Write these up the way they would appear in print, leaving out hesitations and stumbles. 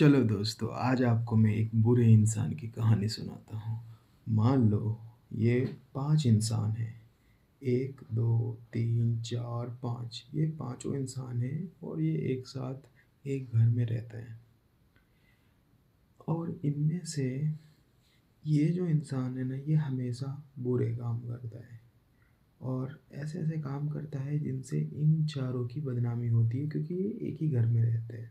चलो दोस्तों, आज आपको मैं एक बुरे इंसान की कहानी सुनाता हूँ। मान लो ये 5 इंसान हैं। 1, 2, 3, 4, 5 ये पाँचों इंसान हैं और ये एक साथ एक घर में रहते हैं। और इनमें से ये जो इंसान है ना, ये हमेशा बुरे काम करता है और ऐसे-ऐसे काम करता है जिनसे इन चारों की बदनामी होती है, क्योंकि ये एक ही घर में रहते हैं।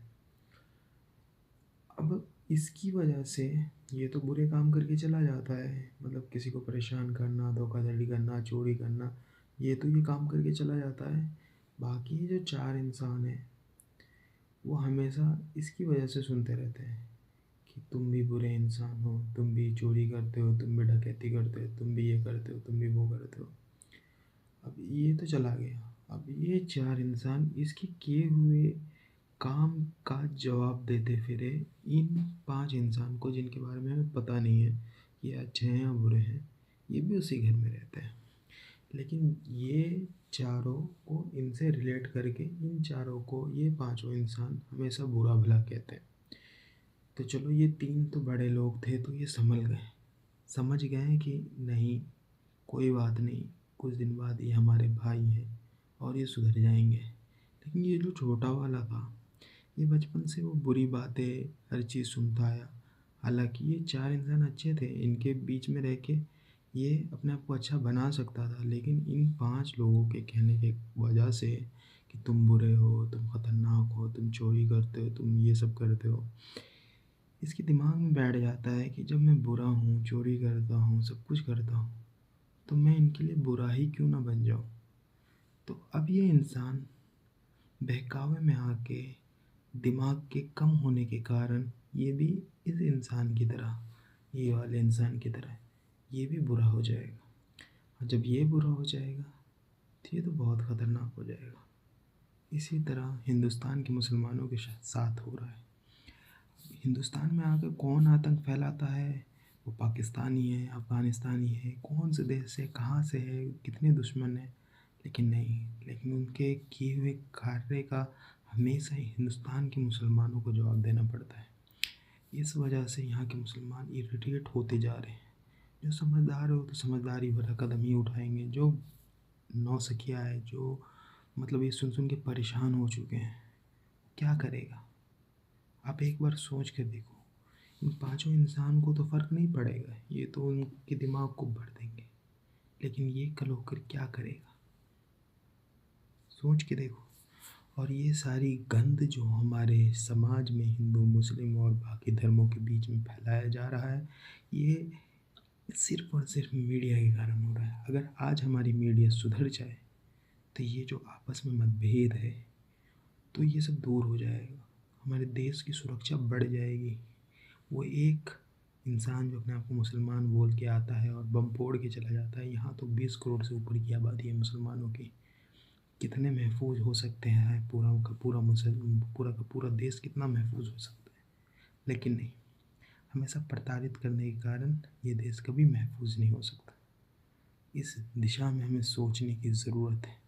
अब इसकी वजह से ये तो बुरे काम करके चला जाता है, मतलब किसी को परेशान करना, धोखाधड़ी करना, चोरी करना, ये तो ये काम करके चला जाता है। बाकी जो 4 इंसान हैं, वो हमेशा इसकी वजह से सुनते रहते हैं कि तुम भी बुरे इंसान हो, तुम भी चोरी करते हो, तुम भी डकैती करते हो, तुम भी ये करते हो, तुम भी वो करते हो। अब ये तो चला गया, अब ये 4 इंसान इसके किए हुए काम का जवाब देते फिरे इन 5 इंसान को, जिनके बारे में हमें पता नहीं है ये अच्छे हैं या बुरे हैं। ये भी उसी घर में रहते हैं, लेकिन ये चारों को इनसे रिलेट करके इन चारों को ये पांचों इंसान हमेशा बुरा भला कहते हैं। तो चलो, ये 3 तो बड़े लोग थे तो ये संभल गए, समझ गए कि नहीं, कोई बात नहीं, कुछ दिन बाद ये हमारे भाई हैं और ये सुधर जाएंगे। लेकिन ये जो छोटा वाला था, ये बचपन से वो बुरी बातें हर चीज़ सुनता आया। हालांकि ये 4 इंसान अच्छे थे, इनके बीच में रह के ये अपने आप को अच्छा बना सकता था, लेकिन इन 5 लोगों के कहने के वजह से कि तुम बुरे हो, तुम खतरनाक हो, तुम चोरी करते हो, तुम ये सब करते हो, इसके दिमाग में बैठ जाता है कि जब मैं बुरा हूँ, चोरी करता हूँ, सब कुछ करता हूँ, तो मैं इनके लिए बुरा ही क्यों ना बन जाऊँ। तो अब ये इंसान बहकावे में आके दिमाग के कम होने के कारण ये भी इस इंसान की तरह, ये वाले इंसान की तरह, ये भी बुरा हो जाएगा। और जब ये बुरा हो जाएगा तो ये तो बहुत ख़तरनाक हो जाएगा। इसी तरह हिंदुस्तान के मुसलमानों के साथ हो रहा है। हिंदुस्तान में आकर कौन आतंक फैलाता है, वो पाकिस्तानी है, अफ़गानिस्तानी है, कौन से देश से, कहाँ से है, कितने दुश्मन हैं, लेकिन नहीं, लेकिन उनके किए हुए कार्य का हमेशा ही हिंदुस्तान के मुसलमानों को जवाब देना पड़ता है। इस वजह से यहाँ के मुसलमान इरिटेट होते जा रहे हैं। जो समझदार हो तो समझदारी भरा कदम ही उठाएंगे, जो नौसिखिया है, जो मतलब ये सुन सुन के परेशान हो चुके हैं, क्या करेगा। आप एक बार सोच कर देखो, इन पांचों इंसान को तो फ़र्क नहीं पड़ेगा, ये तो उनके दिमाग को भर देंगे, लेकिन ये कल होकर क्या करेगा, सोच के देखो। और ये सारी गंद जो हमारे समाज में हिंदू, मुस्लिम और बाकी धर्मों के बीच में फैलाया जा रहा है, ये सिर्फ और सिर्फ मीडिया के कारण हो रहा है। अगर आज हमारी मीडिया सुधर जाए तो ये जो आपस में मतभेद है, तो ये सब दूर हो जाएगा, हमारे देश की सुरक्षा बढ़ जाएगी। वो एक इंसान जो अपने आप को मुसलमान बोल के आता है और बम फोड़ के चला जाता है, यहाँ तो 20 करोड़ से ऊपर की आबादी है मुसलमानों की, कितने महफूज हो सकते हैं, पूरा का पूरा मुसलमान, पूरा का पूरा देश कितना महफूज हो सकता है। लेकिन नहीं, हमेशा प्रताड़ित करने के कारण ये देश कभी महफूज नहीं हो सकता। इस दिशा में हमें सोचने की ज़रूरत है।